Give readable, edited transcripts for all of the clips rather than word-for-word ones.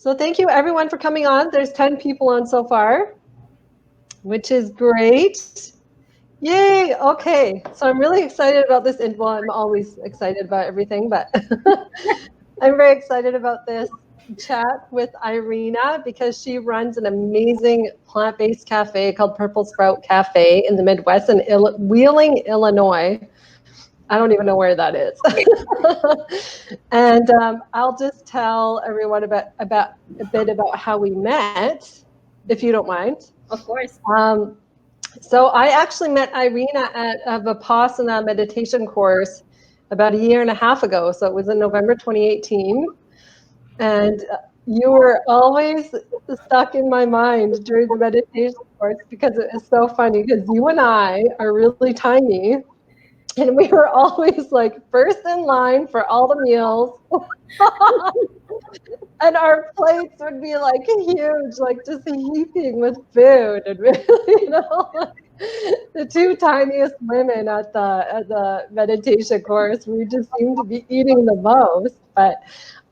So thank you everyone for coming on. There's 10 people on so far, which is great. Yay. Okay. So I'm really excited about this. And well, I'm always excited about everything, but I'm very excited about this chat with Irina because she runs an amazing plant-based cafe called Purple Sprout Cafe in the Midwest in Wheeling, Illinois. I don't even know where that is. And I'll just tell everyone about a bit about how we met, if you don't mind. Of course. So I actually met Irina at a Vipassana meditation course about 1.5 years ago. So it was in November 2018. And you were always stuck in my mind during the meditation course because it is so funny because you and I are really tiny. And we were always like first in line for all the meals. And our plates would be like huge, like just heaping with food. And really, the two tiniest women at the meditation course, we just seemed to be eating the most. But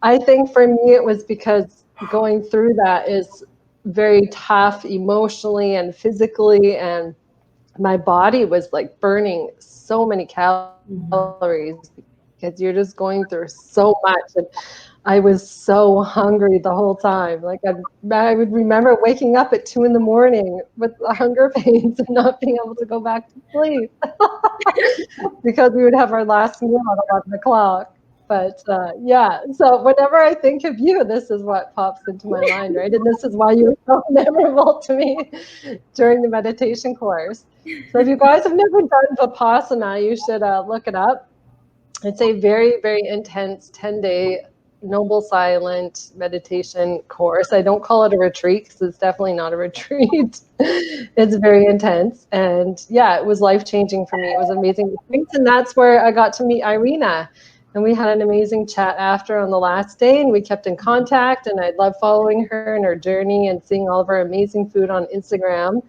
I think for me, it was because going through that is very tough emotionally and physically, and my body was like burning so many calories because you're just going through so much. And I was so hungry the whole time. Like I would remember waking up at 2 a.m. with the hunger pains and not being able to go back to sleep because we would have our last meal at 11 o'clock. But yeah, so whenever I think of you, this is what pops into my mind, right? And this is why you were so memorable to me during the meditation course. So if you guys have never done Vipassana, you should look it up. It's a very, very intense 10-day noble silent meditation course. I don't call it a retreat because it's definitely not a retreat. It's very intense. And yeah, it was life-changing for me. It was an amazing experience. And that's where I got to meet Irina. And we had an amazing chat after on the last day, and we kept in contact. And I love following her and her journey and seeing all of her amazing food on Instagram.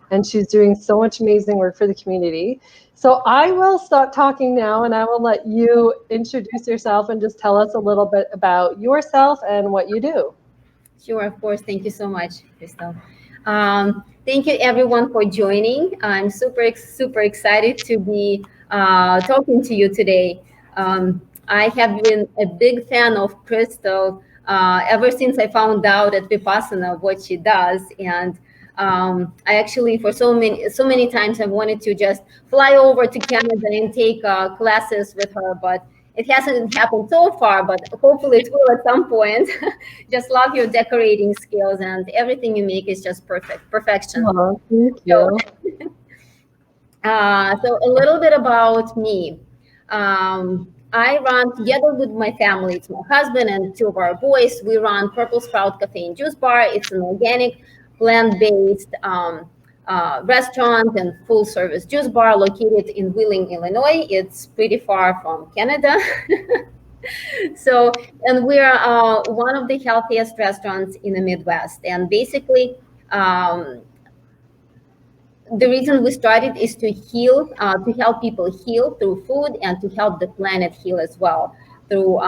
And she's doing so much amazing work for the community. So I will stop talking now, and I will let you introduce yourself and just tell us a little bit about yourself and what you do. Sure, of course. Thank you so much, Crystal. Thank you, everyone, for joining. I'm super excited to be talking to you today. I have been a big fan of Crystal ever since I found out at Vipassana what she does, and I actually, for so many times, I've wanted to just fly over to Canada and take classes with her, but it hasn't happened so far, but hopefully it will at some point. Just love your decorating skills, and everything you make is just perfection. Oh, thank you. So a little bit about me. I run together with my family. It's my husband and 2 of our boys. We run Purple Sprout Cafe and Juice Bar. It's an organic, plant-based restaurant and full-service juice bar located in Wheeling, Illinois. It's pretty far from Canada. So, and we're one of the healthiest restaurants in the Midwest. And basically, the reason we started is to heal, to help people heal through food and to help the planet heal as well through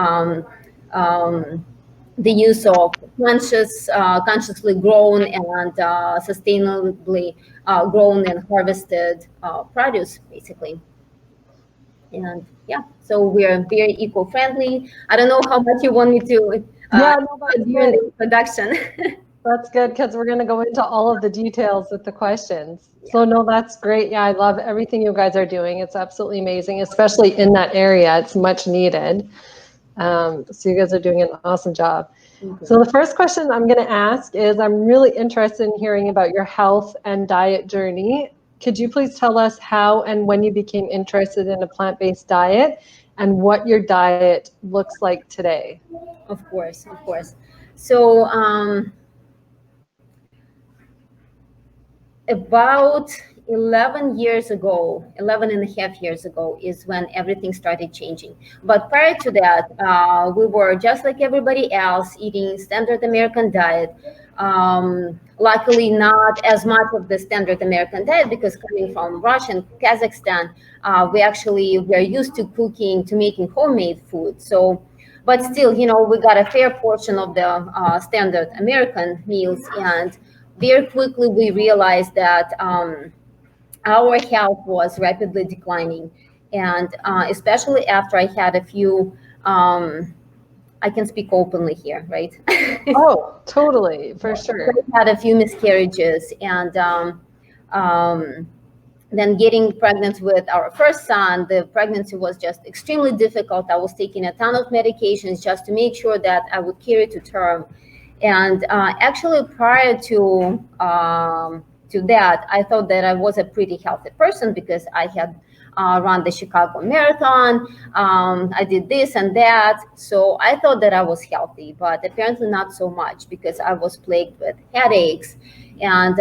the use of consciously grown and sustainably grown and harvested produce, basically. And yeah, so we're very eco-friendly. I don't know how much you want me to do in the introduction. That's good because we're going to go into all of the details with the questions. Yeah. So no, that's great. Yeah, I love everything you guys are doing. It's absolutely amazing, especially in that area. It's much needed. So you guys are doing an awesome job. So the first question I'm going to ask is, I'm really interested in hearing about your health and diet journey. Could you please tell us how and when you became interested in a plant-based diet and what your diet looks like today? Of course. So about 11 and a half years ago is when everything started changing. But prior to that, we were just like everybody else, eating standard American diet. Luckily, not as much of the standard American diet, because coming from Russia and Kazakhstan, we're used to making homemade food. So but still, we got a fair portion of the standard American meals, and very quickly we realized that our health was rapidly declining, and especially after I had a few. I can speak openly here, right? Oh, totally, for sure. I had a few miscarriages, and um, then getting pregnant with our first son, the pregnancy was just extremely difficult. I was taking a ton of medications just to make sure that I would carry to term. And actually, prior to that, I thought that I was a pretty healthy person because I had run the Chicago Marathon. I did this and that, so I thought that I was healthy, but apparently not so much because I was plagued with headaches. And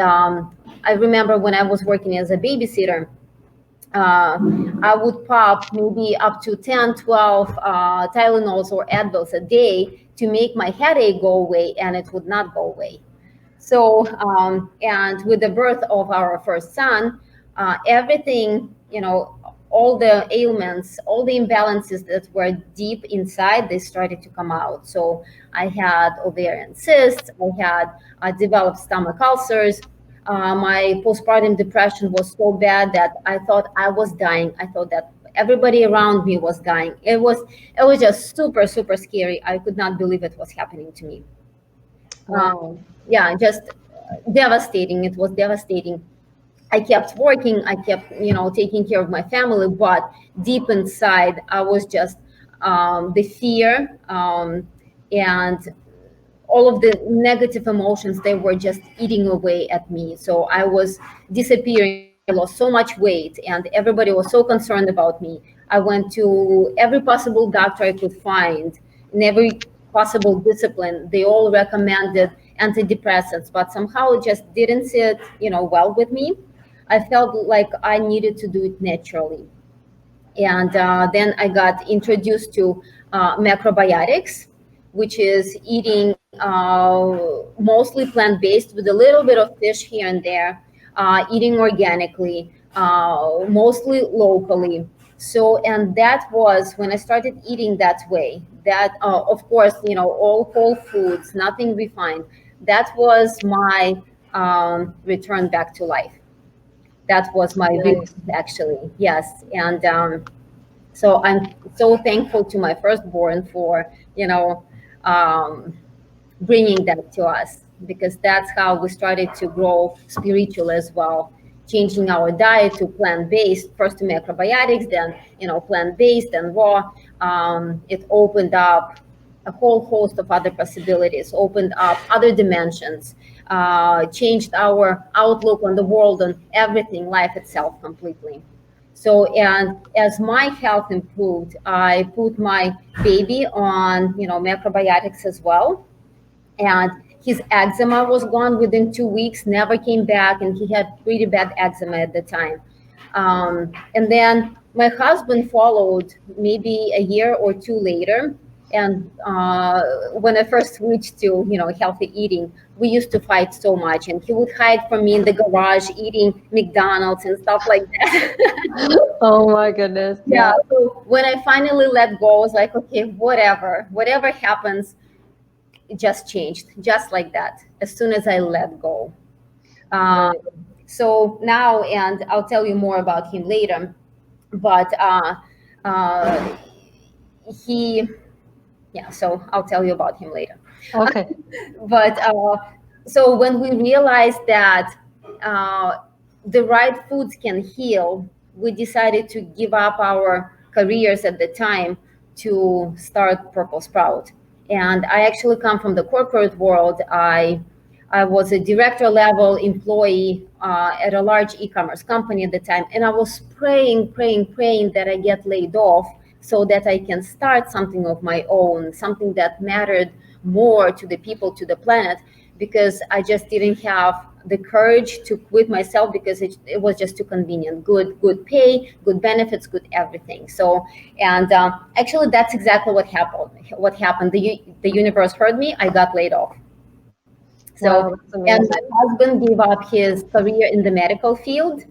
I remember when I was working as a babysitter, I would pop maybe up to 10, 12 Tylenols or Advils a day to make my headache go away, and it would not go away. So, and with the birth of our first son, everything, all the ailments, all the imbalances that were deep inside, they started to come out. So I had ovarian cysts, I had developed stomach ulcers. My postpartum depression was so bad that I thought I was dying. I thought that everybody around me was dying. It was just super, super scary. I could not believe it was happening to me. Wow. Yeah, just devastating. It was devastating. I kept working, I kept, taking care of my family, but deep inside, I was just the fear and all of the negative emotions, they were just eating away at me. So I was disappearing. I lost so much weight, and everybody was so concerned about me. I went to every possible doctor I could find, in every possible discipline. They all recommended antidepressants, but somehow it just didn't sit, well with me. I felt like I needed to do it naturally. And then I got introduced to macrobiotics, which is eating mostly plant-based with a little bit of fish here and there, eating organically, mostly locally. So, and that was when I started eating that way. That, of course, all whole foods, nothing refined. That was my return back to life. That was my rebirth, Nice. actually. Yes, and so I'm so thankful to my firstborn for um, bringing that to us, because that's how we started to grow spiritual as well, changing our diet to plant-based, first to macrobiotics, then plant-based and raw. It opened up a whole host of other possibilities, opened up other dimensions, changed our outlook on the world, on everything, life itself completely. So, and as my health improved, I put my baby on, macrobiotics as well. And his eczema was gone within 2 weeks, never came back, and he had pretty bad eczema at the time. And then my husband followed maybe a year or two later. And when I first switched to healthy eating, we used to fight so much, and he would hide from me in the garage eating McDonald's and stuff like that. Oh my goodness. Yeah. Yeah. So when I finally let go, I was like, okay, whatever happens, it just changed, just like that, as soon as I let go. Uh, Right. so now, and I'll tell you more about him later, but uh, he, yeah, so I'll tell you about him later. Okay. But so when we realized that uh, the right foods can heal, we decided to give up our careers at the time to start Purple Sprout. And I actually come from the corporate world. I was a director level employee at a large e-commerce company at the time, and I was praying, praying, praying that I get laid off so that I can start something of my own, something that mattered more to the people, to the planet, because I just didn't have the courage to quit myself because it was just too convenient. Good pay, good benefits, good everything. So, and actually, that's exactly what happened. What happened? The universe heard me. I got laid off. So, Wow, that's and my amazing. husband gave up his career in the medical field,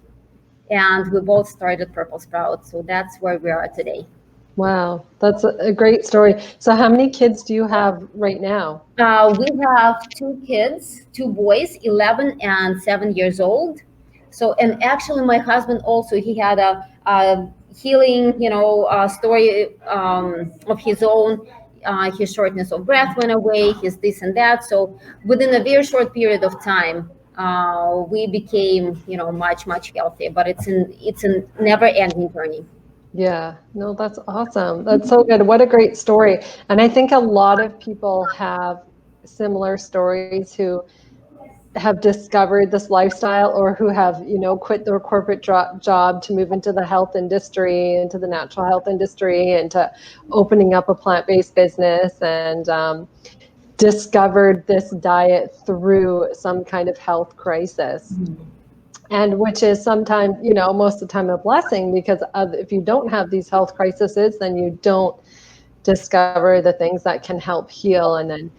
and we both started Purple Sprout. So that's where we are today. Wow, that's a great story. So how many kids do you have right now? We have two kids, two boys, 11 and 7 years old. So, and actually, my husband also, he had a healing, story of his own. His shortness of breath went away, his this and that. So, within a very short period of time, we became, much, much healthier. But it's a never-ending journey. Yeah, no, that's awesome. That's so good. What a great story. And I think a lot of people have similar stories who have discovered this lifestyle or who have, quit their corporate job to move into the health industry, into the natural health industry, and to opening up a plant-based business and discovered this diet through some kind of health crisis. And which is sometimes, most of the time a blessing because if you don't have these health crises, then you don't discover the things that can help heal. And then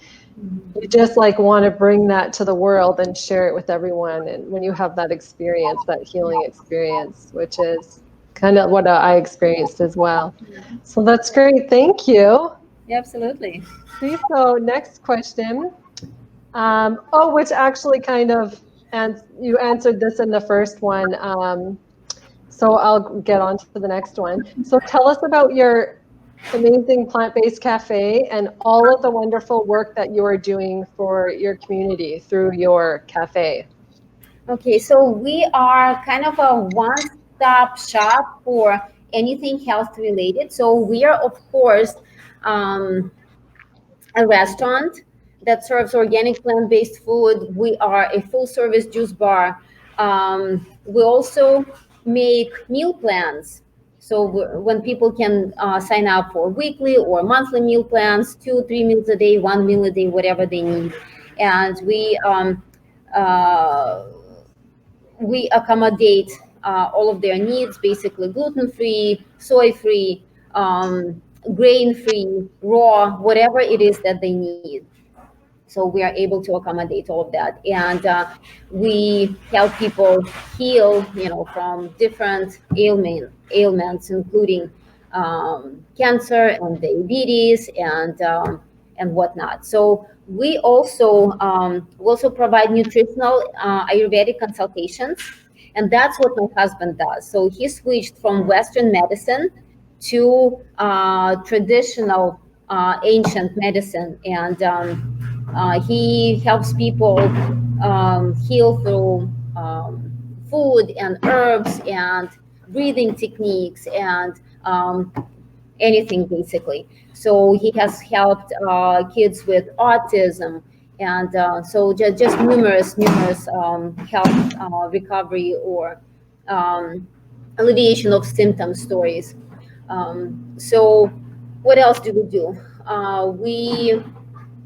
you just like want to bring that to the world and share it with everyone. And when you have that experience, that healing experience, which is kind of what I experienced as well. So that's great. Thank you. Absolutely. Okay, so next question. Which actually kind of, and you answered this in the first one. So I'll get on to the next one. So tell us about your amazing plant-based cafe and all of the wonderful work that you are doing for your community through your cafe. Okay, so we are kind of a one-stop shop for anything health related. So we are, of course, um, a restaurant that serves organic plant-based food. We are a full-service juice bar. We also make meal plans. So when people can sign up for weekly or monthly meal plans, 2, 3 meals a day, 1 meal a day, whatever they need, and uh, we accommodate all of their needs, basically gluten-free, soy-free, grain-free, raw, whatever it is that they need. So we are able to accommodate all of that, and we help people heal, from different ailments, including cancer and diabetes and whatnot. So we also provide nutritional Ayurvedic consultations, and that's what my husband does. So he switched from Western medicine to traditional ancient medicine, and he helps people heal through food and herbs and breathing techniques and anything basically. So he has helped kids with autism, and so just numerous health recovery or um, alleviation of symptom stories. So what else do we do? We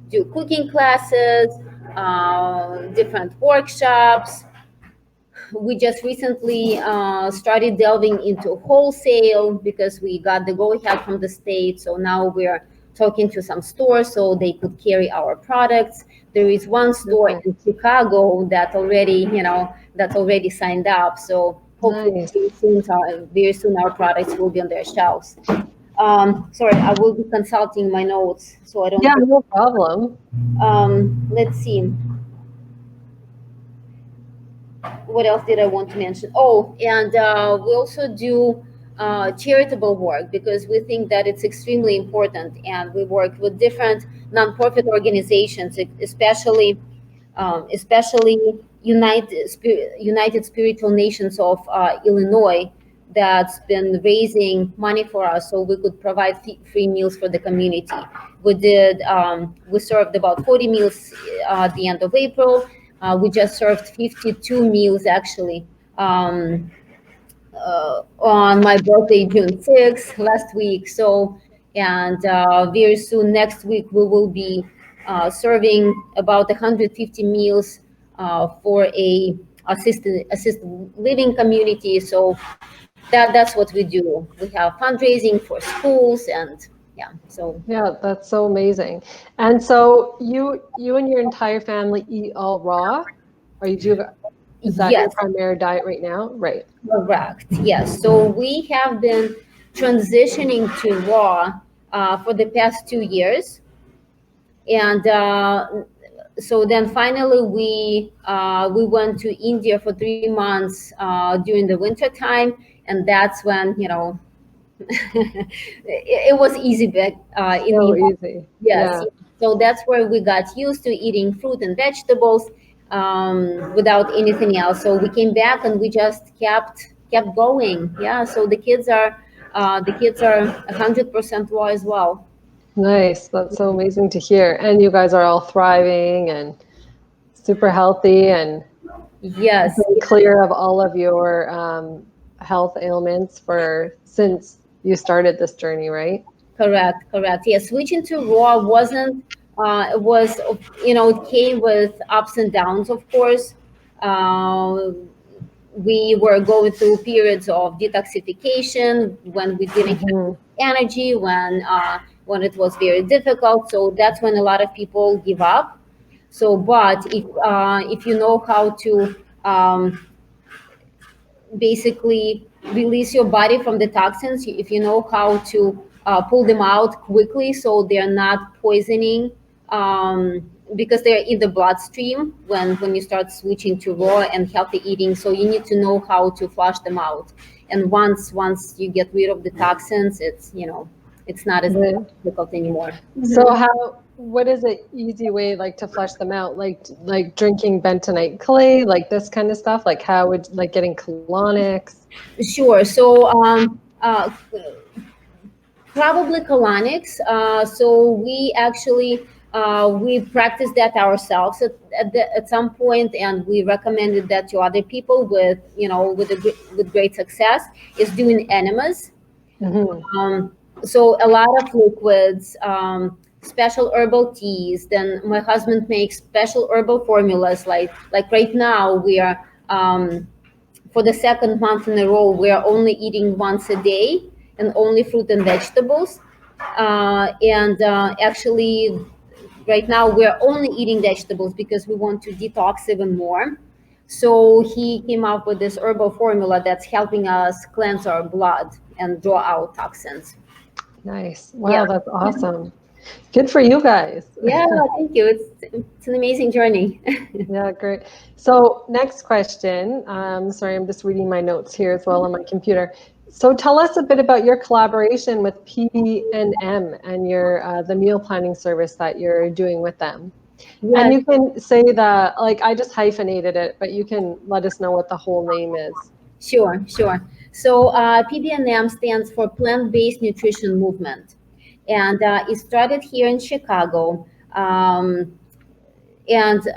do cooking classes, different workshops. We just recently started delving into wholesale because we got the go ahead from the state. So now we're talking to some stores so they could carry our products. There is one store in Chicago that already signed up. So hopefully Nice. very soon our products will be on their shelves. Sorry, I will be consulting my notes so I don't. Yeah, no problem. Let's see. What else did I want to mention? Oh, and we also do charitable work because we think that it's extremely important. And we work with different nonprofit organizations, especially United Spiritual Nations of Illinois, that's been raising money for us so we could provide free meals for the community. We served about 40 meals at the end of April. We just served 52 meals actually on my birthday, June 6th, last week. So, and very soon, next week, we will be serving about 150 meals for a assisted living community. So that's what we do. We have fundraising for schools, and yeah. So Yeah, that's so amazing. And so you and your entire family eat all raw? Or is that your yes, primary diet right now? Right. correct. Yes. So we have been transitioning to raw for the past 2 years. And so then finally we went to India for 3 months during the winter time, and that's when it was easy back in So the easy. yes. Yeah. So that's where we got used to eating fruit and vegetables without anything else. So we came back and we just kept going. Yeah. So the kids are 100% raw as well. Nice. That's so amazing to hear. And you guys are all thriving and super healthy and Yes. been clear of all of your health ailments for since you started this journey, right? Correct. Yeah, switching to raw wasn't. It was, it came with ups and downs, of course. Uh, we were going through periods of detoxification when we didn't have Hmm. energy, when it was very difficult. So that's when a lot of people give up. So, but if you know how to basically release your body from the toxins, if you know how to pull them out quickly so they're not poisoning, because they're in the bloodstream when you start switching to raw and healthy eating. So you need to know how to flush them out. And once you get rid of the toxins, it's not as Right. difficult anymore. So what is an easy way like to flush them out? Like drinking bentonite clay, like this kind of stuff? Like how would like getting colonics? Sure. So probably colonics. So we actually we practiced that ourselves at some point, and we recommended that to other people with great success. Is doing enemas. Hmm. So a lot of liquids, special herbal teas. Then my husband makes special herbal formulas. Like right now we are. For the second month in a row, we are only eating once a day and only fruit and vegetables. And actually, right now, we're only eating vegetables because we want to detox even more. So he came up with this herbal formula that's helping us cleanse our blood and draw out toxins. Nice. Yeah. Wow, that's awesome. Good for you guys. Yeah, thank you. It's an amazing journey. Yeah, great. So next question. Sorry, I'm just reading my notes here as well on my computer. So tell us a bit about your collaboration with PB&M and your the meal planning service that you're doing with them. And Yes. you can say that, like I just hyphenated it, but you can let us know what the whole name is. Sure. So PBNM stands for Plant-Based Nutrition Movement, and it started here in Chicago. And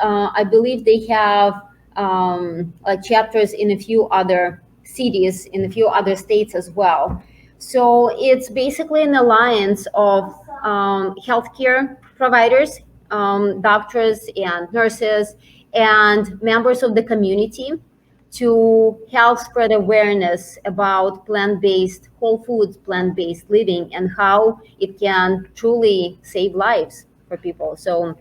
I believe they have like chapters in a few other cities, in a few other states as well. So it's basically an alliance of healthcare providers, doctors and nurses, and members of the community to help spread awareness about plant-based whole foods, plant-based living, and how it can truly save lives for people. So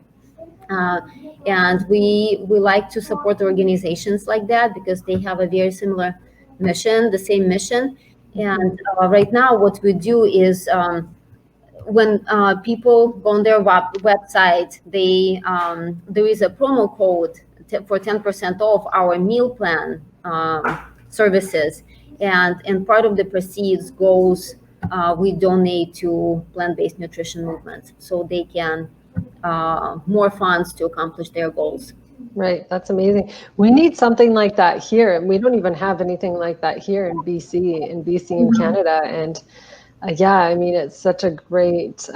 uh, and we like to support organizations like that because they have a very similar mission, the same mission. And Mhm. right now, what we do is when people go on their website, there is a promo code for 10% off our meal plan services, and part of the proceeds goes we donate to plant-based nutrition movements so they can more funds to accomplish their goals. Right, that's amazing. We need something like that here, and we don't even have anything like that here in BC in Canada. And yeah, I mean, it's such a great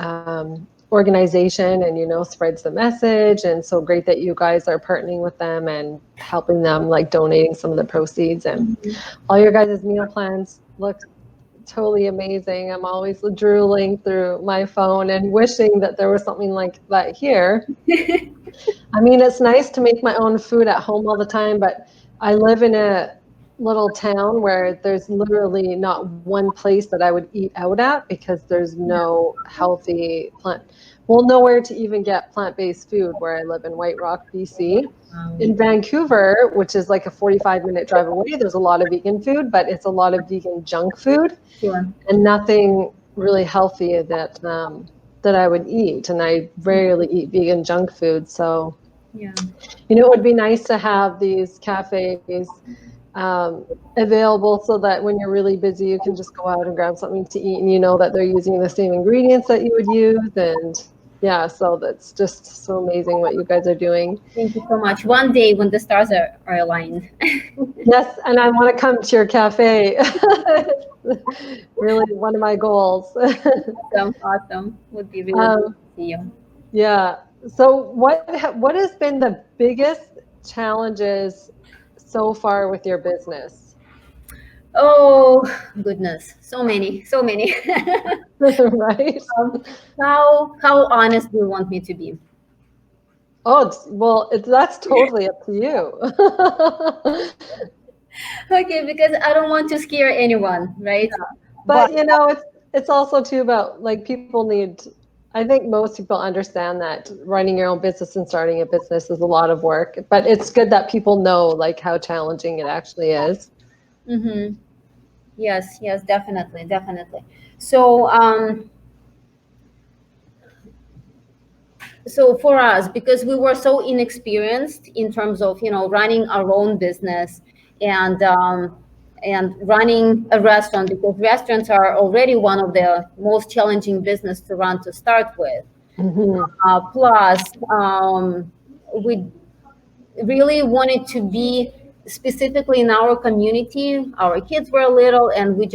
organization, and spreads the message. And so great that you guys are partnering with them and helping them, like donating some of the proceeds. And all your guys' meal plans look totally amazing. I'm always drooling through my phone and wishing that there was something like that here. I mean, it's nice to make my own food at home all the time, but I live in a little town where there's literally not one place that I would eat out at because there's no healthy nowhere to even get plant-based food where I live in White Rock, BC. In Vancouver, which is like a 45-minute drive away, there's a lot of vegan food, but it's a lot of vegan junk food Sure. and nothing really healthy that I would eat. And I rarely eat vegan junk food. So, Yeah. it would be nice to have these cafes available so that when you're really busy, you can just go out and grab something to eat and you know that they're using the same ingredients that you would use. And yeah, so that's just so amazing what you guys are doing. Thank you so much. One day when the stars are aligned. Yes, and I want to come to your cafe. Really one of my goals. Awesome. Would be really good to see you. Yeah. So what has been the biggest challenges so far with your business? Oh goodness, so many, so many. Right? um, how honest do you want me to be? Oh, that's totally up to you. Okay, because I don't want to scare anyone, right? But But it's also too about like people need. I think most people understand that running your own business and starting a business is a lot of work, but it's good that people know like how challenging it actually is. mm-hmm. Yes, yes, definitely, definitely. So for us, because we were so inexperienced in terms of running our own business and running a restaurant, because restaurants are already one of the most challenging business to run to start with. Hmm. Plus, we really wanted to be specifically in our community. Our kids were little, and we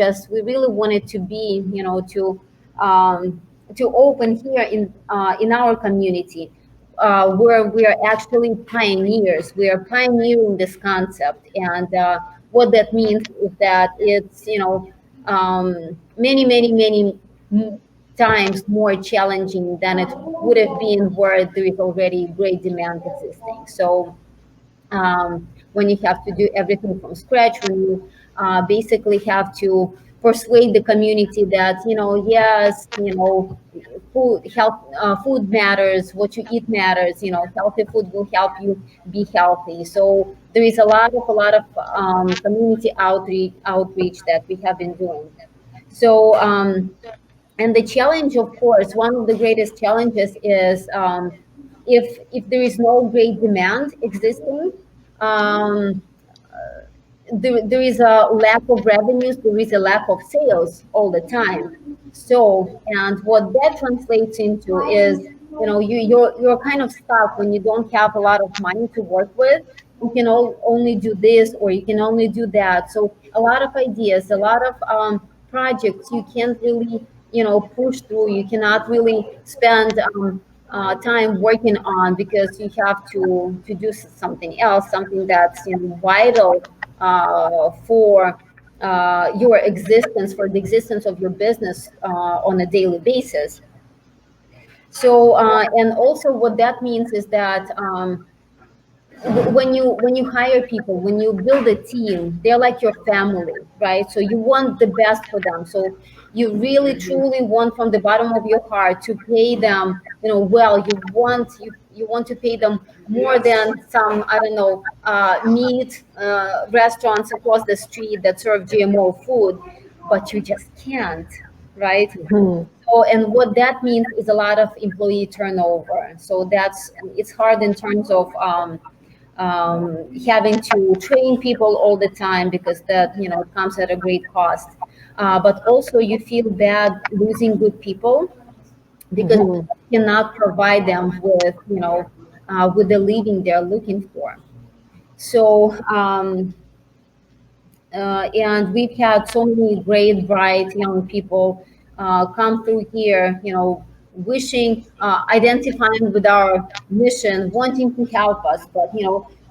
really wanted to be, um, to open here in our community, where we are actually pioneers. We are pioneering this concept, and what that means is that it's many, many, many times more challenging than it would have been where there is already great demand existing. So when you have to do everything from scratch, when you basically have to persuade the community that yes, food matters, what you eat matters. Healthy food will help you be healthy. So there is a lot of community outreach that we have been doing. So and the challenge, of course, one of the greatest challenges is if there is no great demand existing, um, there is a lack of revenues, there is a lack of sales all the time. So, and what that translates into is, you're kind of stuck when you don't have a lot of money to work with. You can only do this or you can only do that. So, a lot of ideas, a lot of projects you can't really, push through. You cannot really spend time working on because you have to do something else, something that's vital for your existence, for the existence of your business on a daily basis. So, and also what that means is that when you hire people, when you build a team, they're like your family, right? So you want the best for them. So you really truly want from the bottom of your heart to pay them, well. You want to pay them more than some, I don't know, meat restaurants across the street that serve GMO food, but you just can't, right? Hmm. So, and what that means is a lot of employee turnover. So it's hard in terms of having to train people all the time because that it comes at a great cost. But also you feel bad losing good people because Hmm. you cannot provide them with the living they're looking for. So and we've had so many great, bright young people come through here, wishing, identifying with our mission, wanting to help us. But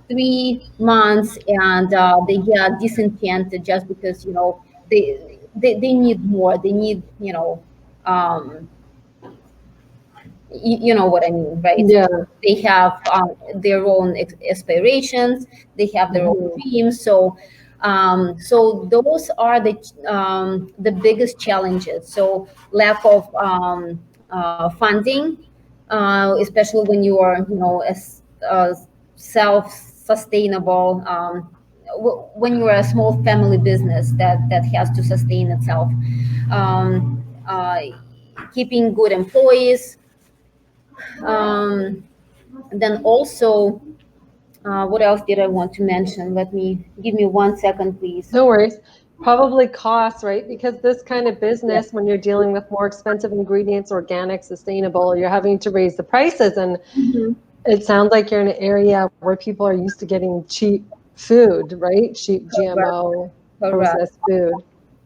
3 months and they get disenchanted just because they need more. They need um, you know what I mean, right? Yeah. They have their own aspirations. They have their own Hmm. dreams. So So those are the biggest challenges. So lack of funding, especially when you are, self-sustainable. When you are a small family business that has to sustain itself, um, uh, keeping good employees, um, then also, what else did I want to mention? Give me 1 second, please. No worries. Probably costs, right? Because this kind of business, when you're dealing with more expensive ingredients, organic, sustainable, you're having to raise the prices. And Mhm. it sounds like you're in an area where people are used to getting cheap food, right? Cheap Correct. GMO Correct. processed food.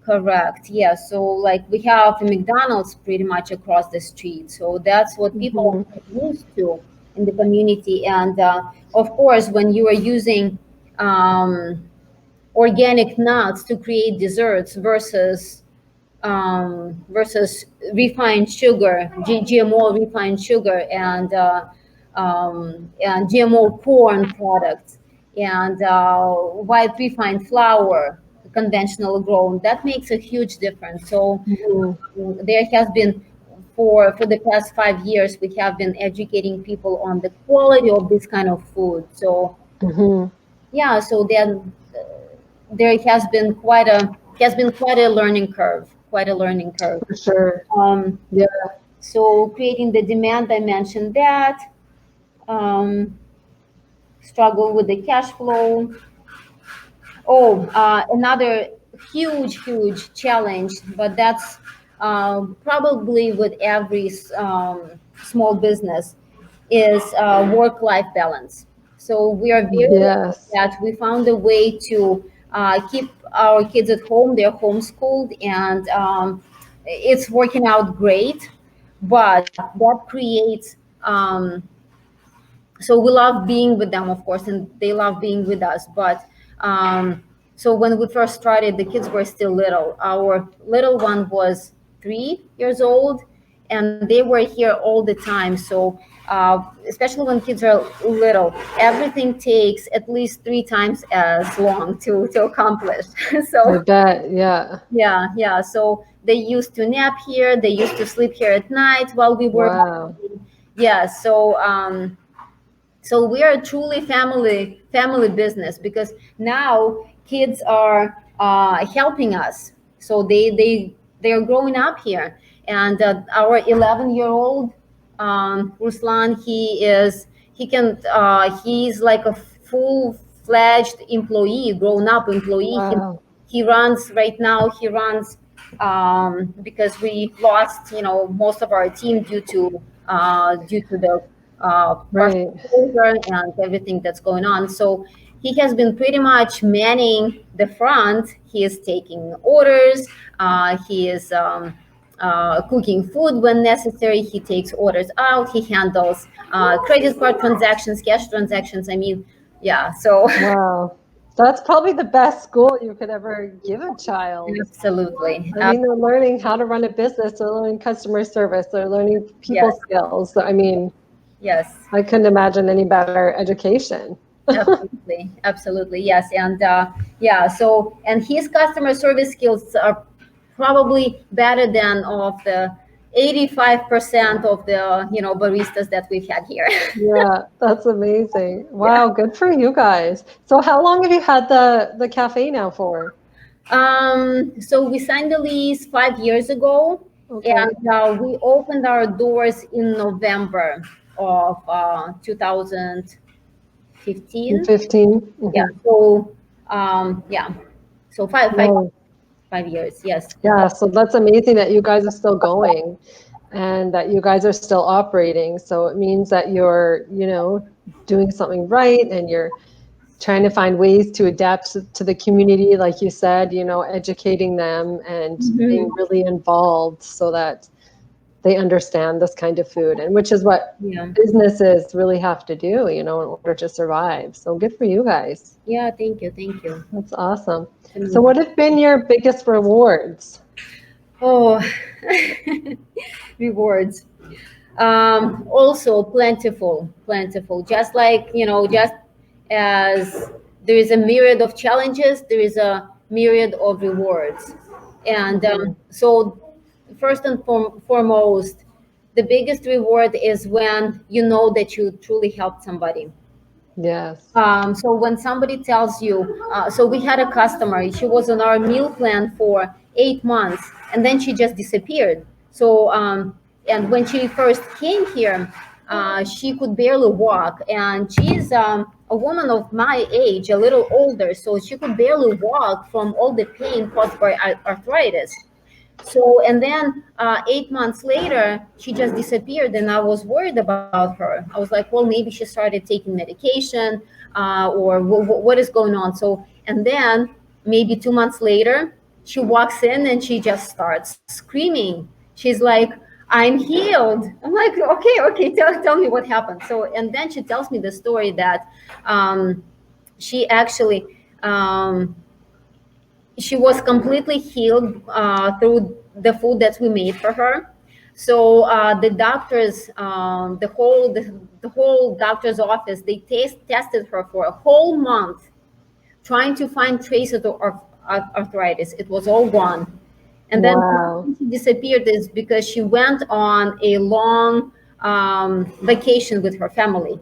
Correct. Yeah. So like we have a McDonald's pretty much across the street. So that's what people Hmm. are used to in the community. And of course, when you are using um, organic nuts to create desserts versus refined sugar, GMO refined sugar, and GMO corn products, and white refined flour, conventional grown. That makes a huge difference. So Hmm. there has been, for the past 5 years, we have been educating people on the quality of this kind of food. So Hmm. yeah, so then there has been quite a learning curve, quite a learning curve. For sure. Um, Yeah. so creating the demand, I mentioned that. Um, Struggle with the cash flow. Oh, another huge challenge, but that's probably with every small business, is work-life balance. So we are very lucky Yes. that we found a way to keep our kids at home. They're homeschooled, and it's working out great. But that creates so we love being with them, of course, and they love being with us. But um, so when we first started, the kids were still little. Our little one was 3 years old, and they were here all the time. So especially when kids are little, everything takes at least 3 times as long to accomplish. I So bet. Yeah. yeah. So they used to nap here. They used to sleep here at night while we were. Wow. Yeah. So we are truly family business, because now kids are helping us. So they are growing up here, and our 11-year-old Ruslan, he's like a full-fledged employee, grown-up employee. Wow. He runs right now. He runs because we lost, most of our team due to the partial Right. closure and everything that's going on. So he has been pretty much manning the front. He is taking orders. He is cooking food when necessary. He takes orders out. He handles credit card transactions, cash transactions. I mean, yeah. So Wow. That's probably the best school you could ever give a child. absolutely, I mean, they're learning how to run a business, they're learning customer service, they're learning people yes, skills. So, I mean, yes. I couldn't imagine any better education. Absolutely, absolutely, yes, and yeah. So, and his customer service skills are probably better than of the 85% of the baristas that we've had here. Yeah, that's amazing. Wow, good for you guys. So how long have you had the cafe now for? So we signed the lease 5 years ago, Okay. and we opened our doors in November of 2015. 15? Yeah. Hmm. So yeah. So No. 5 years. Yes. Yeah, so that's amazing that you guys are still going and that you guys are still operating. So it means that you're, doing something right and you're trying to find ways to adapt to the community, like you said, educating them and being Mhm. really involved so that they understand this kind of food, and which is what Yeah. businesses really have to do, in order to survive. So good for you guys. Yeah. Thank you. Thank you. That's awesome. It's So amazing. what have been your biggest rewards? Oh, rewards. Also plentiful, plentiful. Just like, just as there is a myriad of challenges, there is a myriad of rewards. And so first and foremost, the biggest reward is when you know that you truly helped somebody. Yes. So when somebody tells you, so we had a customer, she was on our meal plan for 8 months, and then she just disappeared. So, and when she first came here, she could barely walk, and she's a woman of my age, a little older, so she could barely walk from all the pain caused by arthritis. So, and then 8 months later, she just disappeared, and I was worried about her. I was like, well, maybe she started taking medication, or what is going on? So, and then maybe 2 months later, she walks in and she just starts screaming. She's like, I'm healed. I'm like, okay, okay, tell me what happened. So, and then she tells me the story that she actually, she was completely healed through the food that we made for her. So the doctors, the whole doctor's office, they tested her for a whole month, trying to find traces of arthritis. It was all gone. And then Wow. she disappeared is because she went on a long vacation with her family.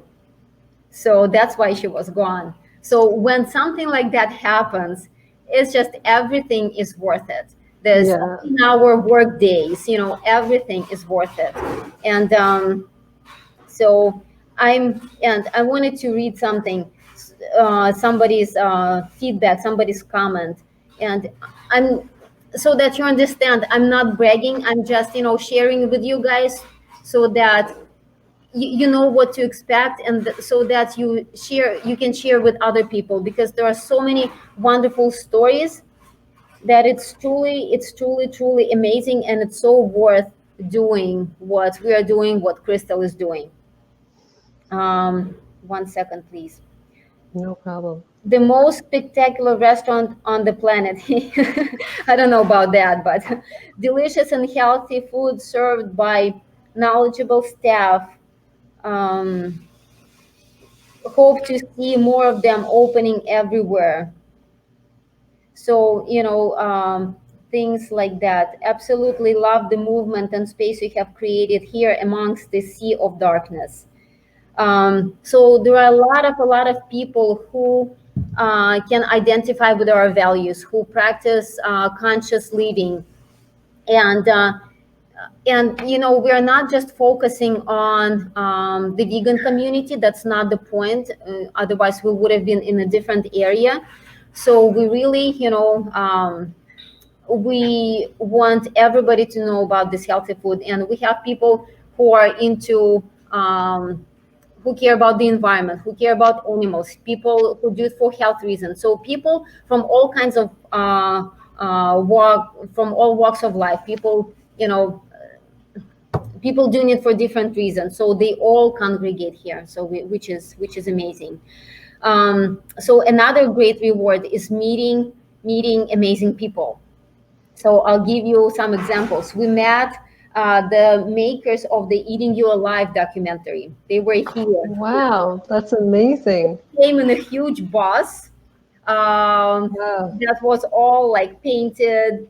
So that's why she was gone. So when something like that happens, it's just everything is worth it. The Yeah. 16-hour work days, everything is worth it. And so and I wanted to read something, somebody's feedback, somebody's comment. And I'm, so that you understand, I'm not bragging, I'm just, sharing with you guys so that you know what to expect, and so that you can share with other people, because there are so many wonderful stories that it's truly amazing, and it's so worth doing what we are doing, what Crystal is doing. 1 second, please. No problem. The most spectacular restaurant on the planet. I don't know about that, but delicious and healthy food served by knowledgeable staff. um, Hope to see more of them opening everywhere. So, things like that. Absolutely love the movement and space you have created here amongst the sea of darkness. So there are a lot of people who can identify with our values, who practice conscious living, and we're not just focusing on the vegan community. That's not the point. Otherwise we would have been in a different area. So we really, we want everybody to know about this healthy food, and we have people who are into who care about the environment, who care about animals, people who do it for health reasons. So people from all kinds of from all walks of life, people, people doing it for different reasons. So they all congregate here. So which is amazing. So another great reward is meeting amazing people. So I'll give you some examples. We met the makers of the Eating You Alive documentary. They were here. Wow, that's amazing. Came in a huge bus Wow. that was all like painted,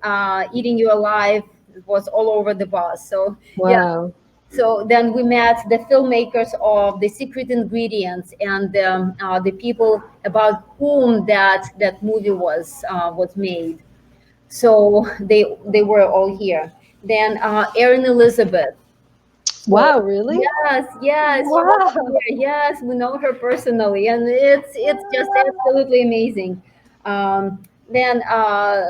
Eating You Alive. It was all over the bus. So yeah. Wow. So then we met the filmmakers of The Secret Ingredients, and the people about whom that movie was made. So they were all here. Then Erin Elizabeth. So Wow, really? yes, she was Wow. here. Yes, we know her personally, and it's just absolutely amazing. Then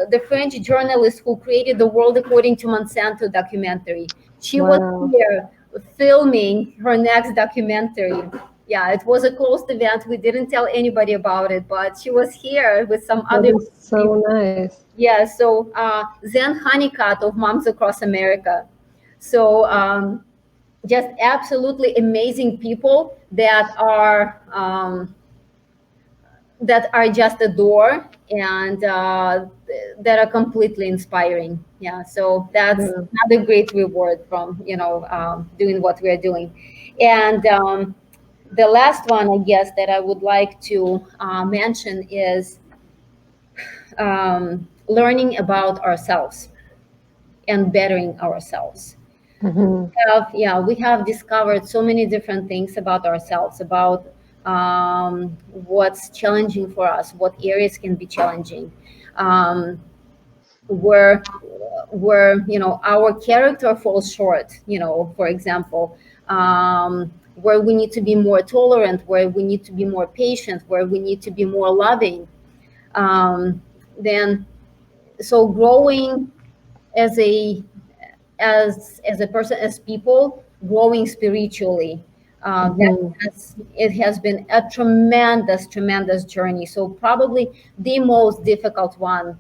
the French journalist who created The World According to Monsanto documentary. She was Wow. here filming her next documentary. Yeah, it was a closed event. We didn't tell anybody about it, but she was here with some That other is people. so nice. Yeah, so Zen Honeycutt of Moms Across America. So just absolutely amazing people that are just a door, and that are completely inspiring. Yeah, so that's Yeah. another great reward from doing what we are doing. And the last one, I guess, that I would like to mention is learning about ourselves and bettering ourselves. Mhm. We have discovered so many different things about ourselves, about what's challenging for us, what areas can be challenging, um, where our character falls short. For example, where we need to be more tolerant, where we need to be more patient, where we need to be more loving. Then, so growing as a as a person, as people, growing spiritually, Mhm. it has been a tremendous journey. So probably the most difficult one,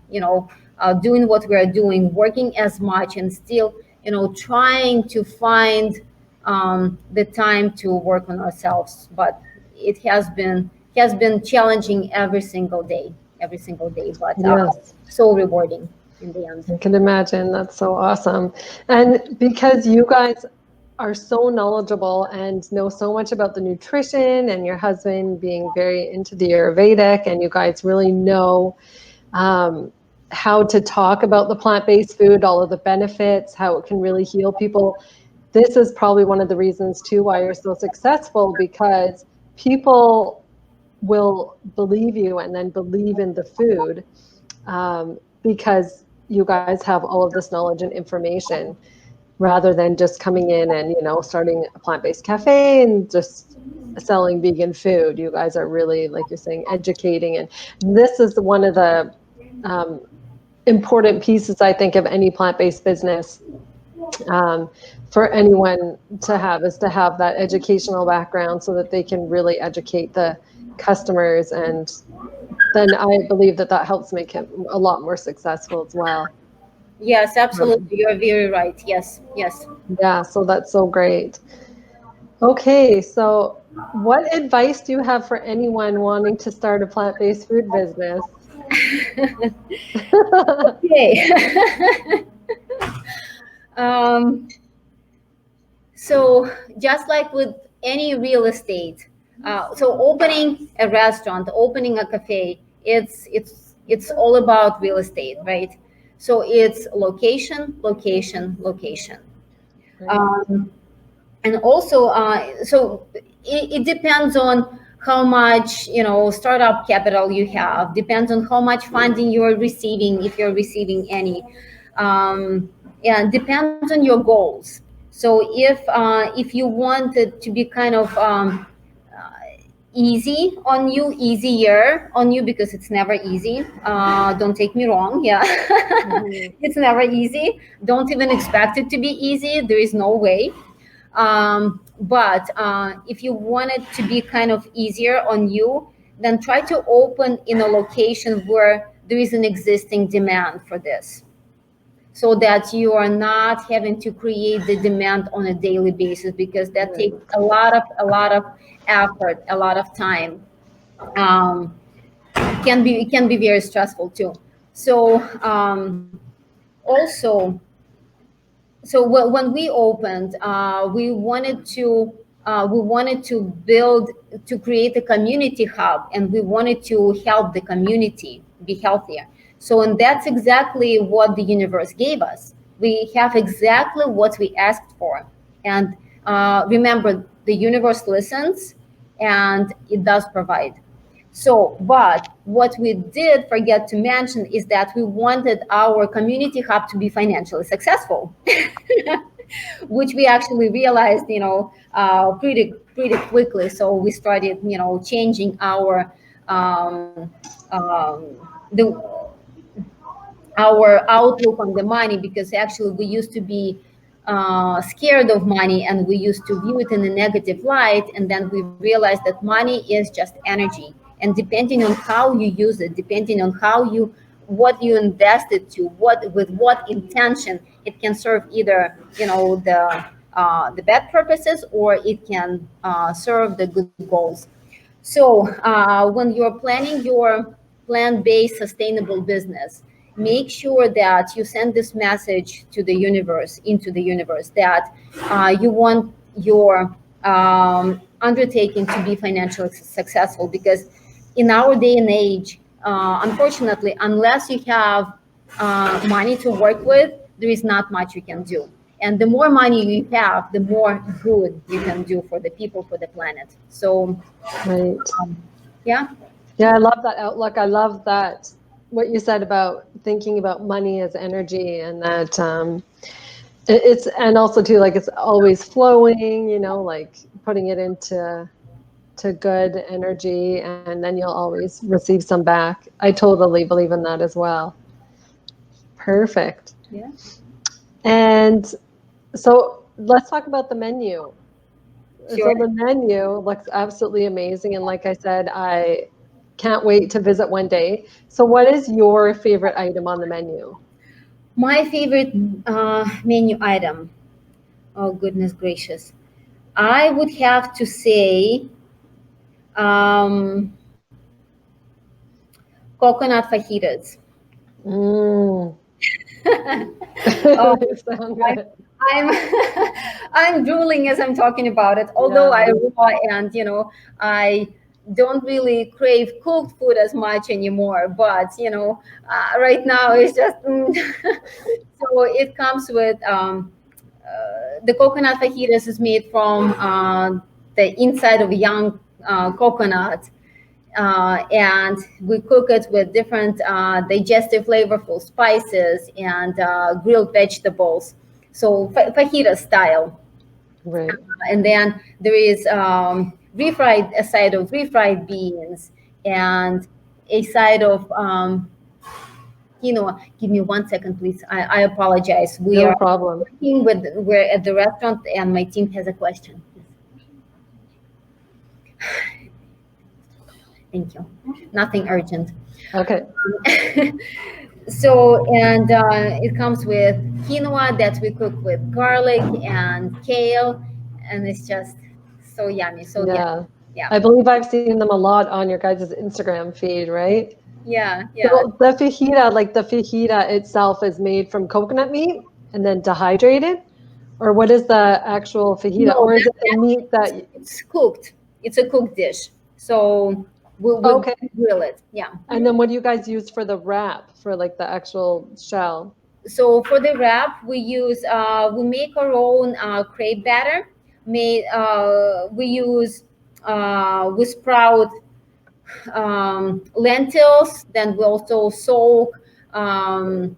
doing what we are doing, working as much, and still, trying to find the time to work on ourselves. But it has been challenging every single day, but Yes. so rewarding in the end. I can imagine. That's so awesome. And because you guys are so knowledgeable and know so much about the nutrition, and your husband being very into the Ayurvedic, and you guys really know um, how to talk about the plant-based food, all of the benefits, how it can really heal people. This is probably one of the reasons too why you're so successful, because people will believe you and then believe in the food, because you guys have all of this knowledge and information, rather than just coming in and starting a plant-based cafe and just selling vegan food. You guys are really, like you're saying, educating, and this is one of the um, important pieces, I think, of any plant-based business, um, for anyone to have, is to have that educational background so that they can really educate the customers, and then I believe that that helps make him a lot more successful as well. Yes, Um, absolutely. You're very right. Yes, yes. yeah, so that's so great. Okay, so what advice do you have for anyone wanting to start a plant-based food business? Okay. um, so just like with any real estate, so opening a restaurant, opening a cafe, it's all about real estate, right? So it's location, location, location. Right. Um, and also so it depends on how much startup capital you have, depends on how much funding you're receiving, if you're receiving any, and depends on your goals. So if you want it to be kind of easy on you, easier on you, because it's never easy. Don't take me wrong. Yeah, Mhm. it's never easy. Don't even expect it to be easy. There is no way. But if you want it to be kind of easier on you, then try to open in a location where there is an existing demand for this, so that you are not having to create the demand on a daily basis, because that takes Right. a lot of effort, a lot of time. um, it can be very stressful too. So also, so when we opened, we wanted to build, to create a community hub, and we wanted to help the community be healthier. So, and that's exactly what the universe gave us. We have exactly what we asked for. And remember, the universe listens, and it does provide. So, but what we did forget to mention is that we wanted our community hub to be financially successful, which we actually realized, pretty quickly. So we started, changing um, the our outlook on the money, because actually we used to be scared of money, and we used to view it in a negative light, and then we realized that money is just energy, and depending on how you use it, depending on what you invest it to, with what intention, it can serve either the bad purposes, or it can serve the good goals. So when you're planning your plant-based sustainable business, make sure that you send this message to the universe, into the universe, that you want your undertaking to be financially successful, because in our day and age, unfortunately, unless you have money to work with, there is not much you can do. And the more money you have, the more good you can do for the people, for the planet. So, Right. yeah. Yeah, I love that outlook. I love that what you said about thinking about money as energy, and that it's, and also too, like it's always flowing, you know, like putting it into to good energy, and then you'll always receive some back. I totally believe in that as well. Perfect. Yeah. And so let's talk about the menu. Sure. So the menu looks absolutely amazing, and like I said, I can't wait to visit one day. So what is your favorite item on the menu? My favorite menu item. Oh, goodness gracious. I would have to say um, coconut fajitas. Mm. Oh, They sound I'm good. I'm I'm drooling as I'm talking about it. Although I Yeah. raw, and I don't really crave cooked food as much anymore. But right now it's just so it comes with the coconut fajitas is made from the inside of a young coconut, and we cook it with different digestive flavorful spices and grilled vegetables, so fajita style. Right. And then there is refried a side of refried beans, and a side of give me 1 second, please. I apologize. We No are problem. working with, we're at the restaurant, and my team has a question. Thank you. Nothing urgent. Okay. So, and it comes with quinoa that we cook with garlic and kale, and it's just so yummy, so yummy. Yeah. Yeah, I believe I've seen them a lot on your guys' Instagram feed, right? yeah, yeah. So the fajita, like the fajita itself is made from coconut meat and then dehydrated? Or what is the actual fajita? No, Or is it the that meat that, it's cooked. It's a cooked dish. So we'll okay. grill it. Yeah. And then what do you guys use for the wrap, for like the actual shell? So for the wrap, we make our own crepe batter. We sprout lentils. Then we also soak um,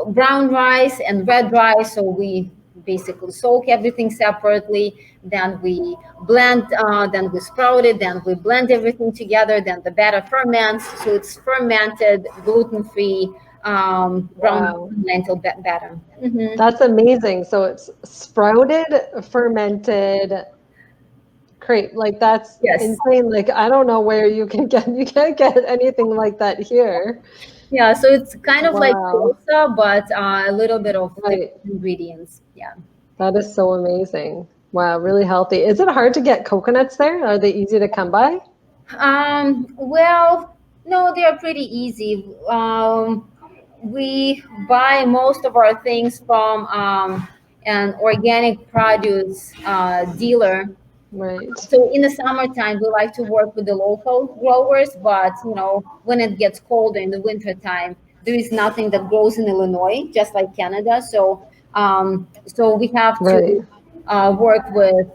brown rice and red rice. So we basically soak everything separately. Then we blend. Then we sprout it. Then we blend everything together. Then the batter ferments. So it's fermented, gluten-free brown Wow. lentil batter. Hmm. That's amazing. So it's sprouted, fermented crepe. Like that's Yes. insane. Like I don't know where you can't get anything like that here. Yeah. So it's kind of like Wow. pizza, but a little bit of different Right. ingredients. Yeah. That is so amazing. Wow, really healthy. Is it hard to get coconuts there? Are they easy to come by? Well, no, they are pretty easy. We buy most of our things from an organic produce dealer. Right. So in the summertime, we like to work with the local growers, but when it gets colder in the winter time, there is nothing that grows in Illinois, just like Canada. So we have Right. to work with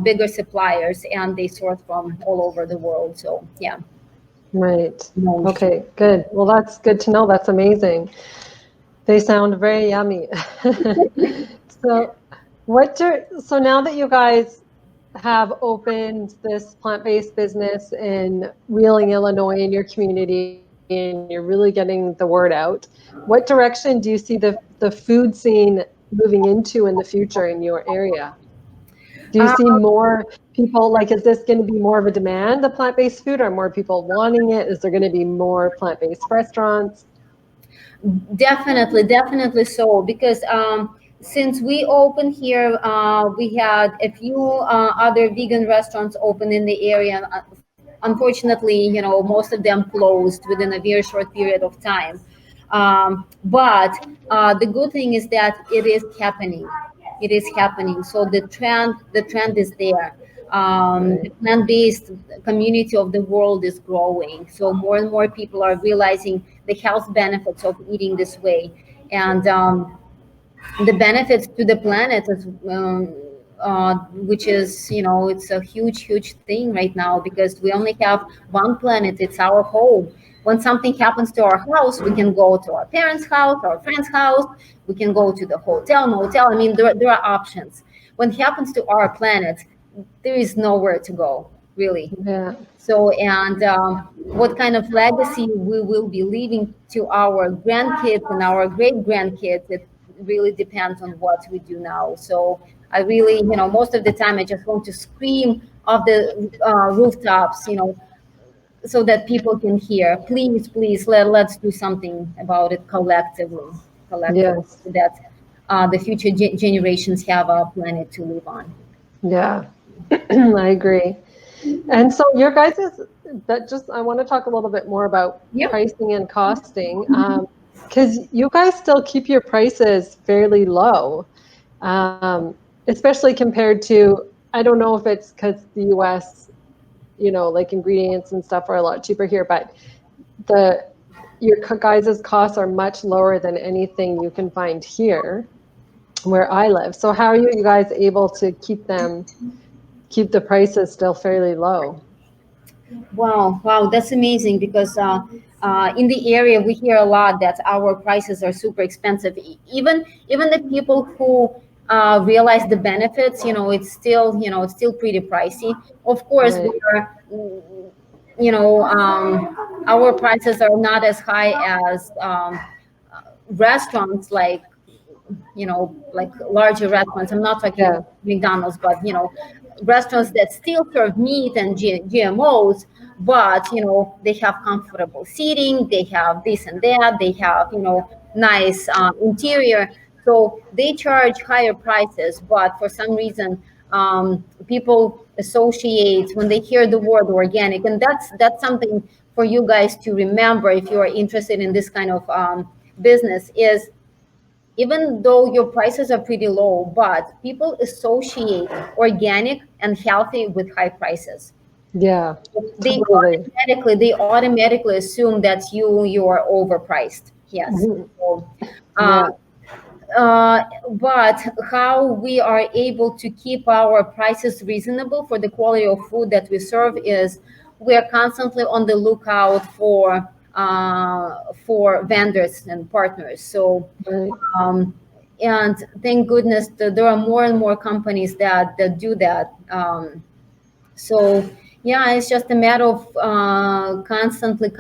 bigger suppliers, and they source from all over the world. So yeah, Right. no. Okay, good. Well, that's good to know. That's amazing. They sound very yummy. So, so now that you guys have opened this plant-based business in Wheeling, Illinois, in your community, and you're really getting the word out, what direction do you see the food scene moving into in the future in your area? Do you see more people, like, is this going to be more of a demand, the plant-based food? Are more people wanting it? Is there going to be more plant-based restaurants? Definitely, definitely so. Because since we opened here, we had a few other vegan restaurants open in the area. Unfortunately, most of them closed within a very short period of time. But the good thing is that it is happening. It is happening. So the trend is there. The plant-based community of the world is growing. So more and more people are realizing the health benefits of eating this way. And the benefits to the planet is, which is, it's a huge thing right now, because we only have one planet. It's our home. When something happens to our house, we can go to our parents' house, our friend's house, we can go to the hotel, motel. I mean, there are options. When it happens to our planet, there is nowhere to go, really. Yeah. So, and what kind of legacy we will be leaving to our grandkids and our great grandkids, it really depends on what we do now. So, I really, most of the time, I just want to scream off the rooftops, so that people can hear. Please, please, let's do something about it collectively, Yes. so that the future generations have a planet to live on. Yeah. I agree. And so your guys is that just I want to talk a little bit more about Yep. pricing and costing, because you guys still keep your prices fairly low, especially compared to, I don't know if it's because the US, like ingredients and stuff are a lot cheaper here, but the your guys' costs are much lower than anything you can find here where I live. So how are you guys able to keep the prices still fairly low? Wow, that's amazing, because in the area we hear a lot that our prices are super expensive. Even the people who realize the benefits, it's still pretty pricey. Of course, we Right. are, our prices are not as high as restaurants, like larger restaurants. I'm not talking Yeah. about McDonald's, but restaurants that still serve meat and GMOs, but they have comfortable seating, they have this and that, they have nice interior, so they charge higher prices. But for some reason, people associate when they hear the word organic, and that's something for you guys to remember if you are interested in this kind of business. Is even though your prices are pretty low, but people associate organic and healthy with high prices. Yeah. They Totally. automatically assume that you're overpriced. Yes. Mhm. So, uh, Yeah. but how we are able to keep our prices reasonable for the quality of food that we serve is we are constantly on the lookout for vendors and partners. So Right. um, and thank goodness that there are more and more companies that do that. So yeah, it's just a matter of constantly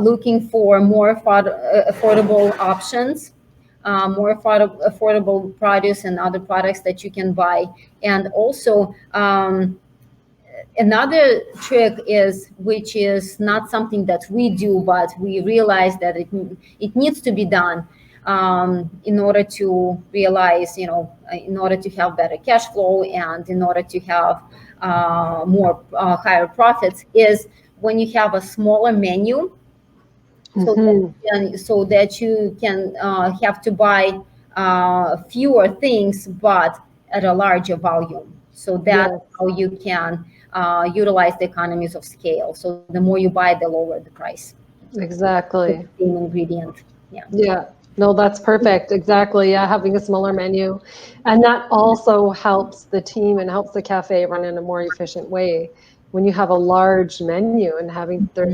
looking for more affordable options, more affordable produce and other products that you can buy. And also, another trick is, which is not something that we do, but we realize that it needs to be done, in order to realize, in order to have better cash flow and in order to have more higher profits, is when you have a smaller menu, Hmm. so that you can have to buy fewer things but at a larger volume. So that's Yes. how you can utilize the economies of scale. So the more you buy, the lower the price for the Exactly. same ingredient. Yeah. Yeah. No, that's perfect. Exactly. Yeah, having a smaller menu. And that also helps the team and helps the cafe run in a more efficient way. When you have a large menu and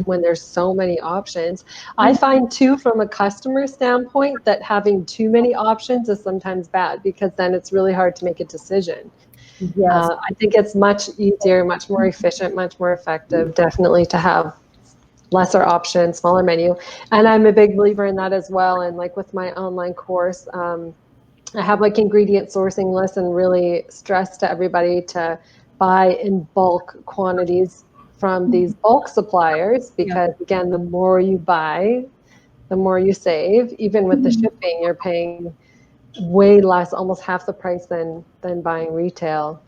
when there's so many options. I find too, from a customer standpoint, that having too many options is sometimes bad, because then it's really hard to make a decision. Yes. I think it's much easier, much more efficient, much more effective, definitely, to have lesser options, smaller menu. And I'm a big believer in that as well. And like with my online course, I have like ingredient sourcing lists and really stress to everybody to buy in bulk quantities from these bulk suppliers, Yeah. because again, the more you buy, the more you save. Even with the shipping, you're paying way less, almost half the price than buying retail.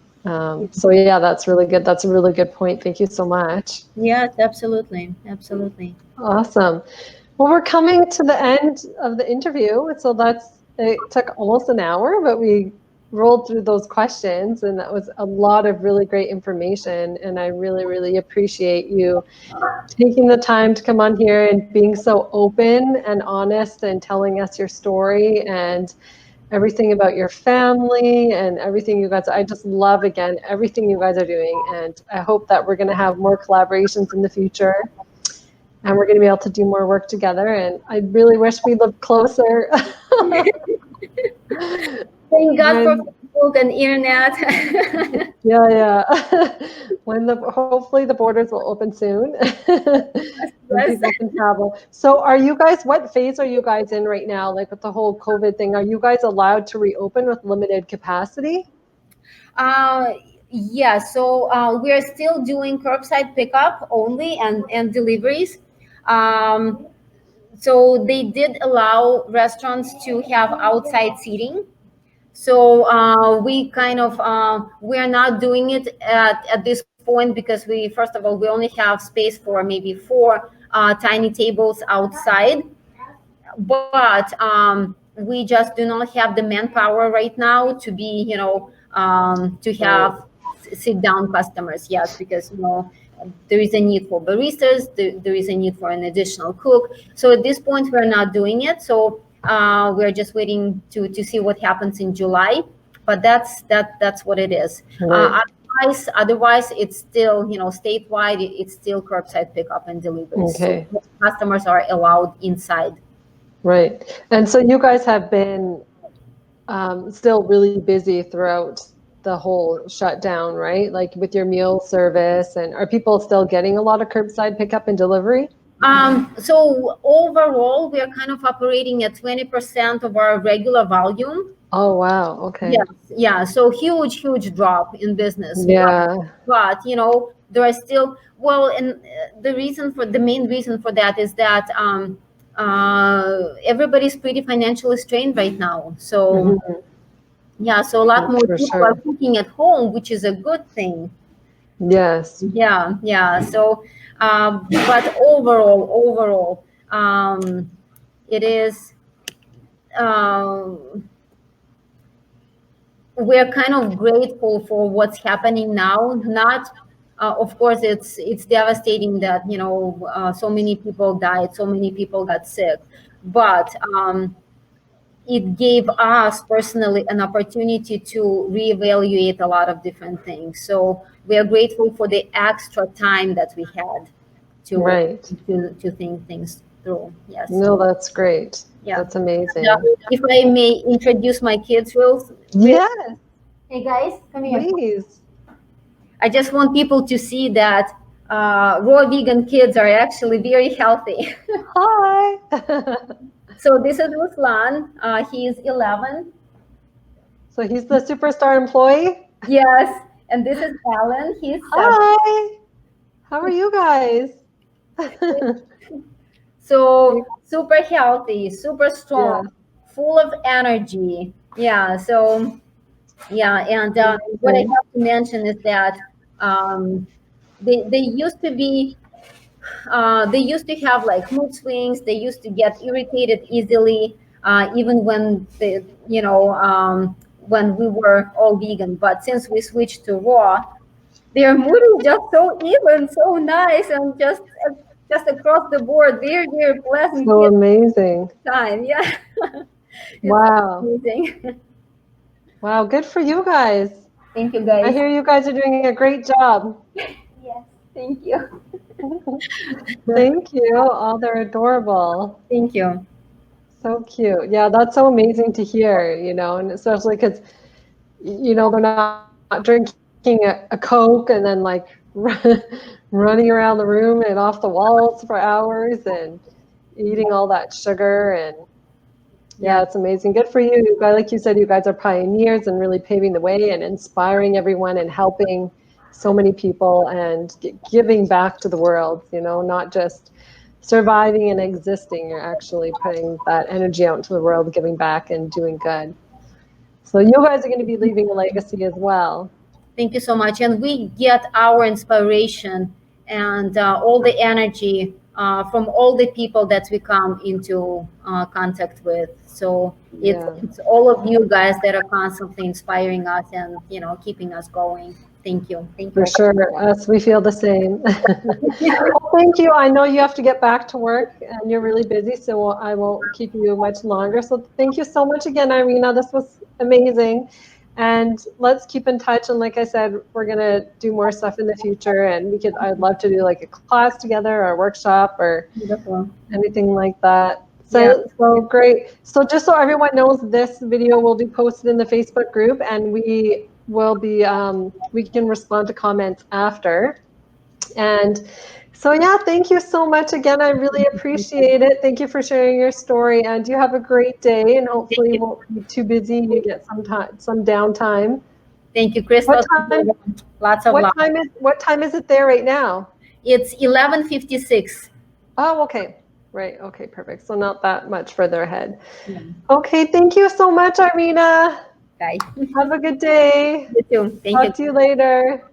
So yeah, that's really good. That's a really good point. Thank you so much. Yes, absolutely. Awesome. Well, we're coming to the end of the interview. So it took almost an hour, but we rolled through those questions, and that was a lot of really great information. And I really, really appreciate you taking the time to come on here and being so open and honest and telling us your story and everything about your family and everything you guys. I just love, again, everything you guys are doing. And I hope that we're going to have more collaborations in the future. And we're going to be able to do more work together. And I really wish we lived closer. Thank God for Facebook and internet. Yeah. When hopefully the borders will open soon. And people can travel. So are you guys, what phase are you guys in right now? Like with the whole COVID thing, are you guys allowed to reopen with limited capacity? Yeah, so we are still doing curbside pickup only and deliveries. So they did allow restaurants to have outside seating. So we kind of we are not doing it at this point because we, first of all, we only have space for maybe 4 tiny tables outside. But we just do not have the manpower right now to be, to have sit down customers. Yes, because there is a need for baristas, there is a need for an additional cook. So at this point we're not doing it. So we're just waiting to see what happens in July. But that's what it is. Right. Otherwise it's still, statewide, it's still curbside pickup and delivery. Okay. So customers are allowed inside. Right. And so you guys have been still really busy throughout the whole shutdown, right? Like with your meal service, and are people still getting a lot of curbside pickup and delivery? So overall, we are kind of operating at 20% of our regular volume. Oh, wow. Okay. Yes, yeah. So huge drop in business. Yeah. But there are still, well, and the main reason for that is that everybody's pretty financially strained right now. So yeah, so a lot more For people sure. are cooking at home, which is a good thing. Yes. Yeah. So, but overall, it is. We're kind of grateful for what's happening now. Not, of course, it's devastating that so many people died, so many people got sick, but it gave us personally an opportunity to reevaluate a lot of different things. So we are grateful for the extra time that we had to Right. to think things through. Yes. No, that's great. Yeah. That's amazing. If I may introduce my kids real. Yes, Hey guys, come here. please. I just want people to see that raw vegan kids are actually very healthy. Hi. So this is Ruslan. He's 11. So he's the superstar employee? Yes. And this is Alan. He's 7. Hi. How are you guys? So super healthy, super strong, full of energy. Yeah. So yeah. And what I have to mention is that they used to be they used to have like mood swings. They used to get irritated easily, even when when we were all vegan. But since we switched to raw, their mood is just so even, so nice, and just across the board, very pleasant. So amazing. Time, yeah. Wow. Amazing. Wow, good for you guys. Thank you, guys. I hear you guys are doing a great job. Yes, thank you. Thank you. Oh, they're adorable. Thank you. So cute. Yeah, that's so amazing to hear, and especially because, they're not drinking a Coke and then like running around the room and off the walls for hours and eating all that sugar. And yeah, it's amazing. Good for you. Like you said, you guys are pioneers and really paving the way and inspiring everyone and helping so many people and giving back to the world, not just surviving and existing. You're actually putting that energy out into the world, giving back and doing good. So you guys are going to be leaving a legacy as well. Thank you so much. And we get our inspiration and all the energy from all the people that we come into contact with. So Yeah. it's all of you guys that are constantly inspiring us and keeping us going. Thank you. Thank you For all. sure. Us, we feel the same. Well, thank you. I know you have to get back to work and you're really busy, so I won't keep you much longer. So thank you so much again, Irina. This was amazing. And let's keep in touch. And like I said, we're going to do more stuff in the future. And I'd love to do like a class together or a workshop or Beautiful. anything like that. Yeah. So great. So just so everyone knows, this video will be posted in the Facebook group, and we will be we can respond to comments after. And so yeah, thank you so much again. I really appreciate it. Thank you for sharing your story, and you have a great day. And hopefully you won't be too busy. You get some downtime. Thank you, Crystal. Lots of love. What time is it there right now? It's 11:56. Oh, okay. Right. Okay, perfect. So not that much further ahead. Yeah. Okay, thank you so much, Irina. Bye. Have a good day. You too. Thank you. Talk to you later.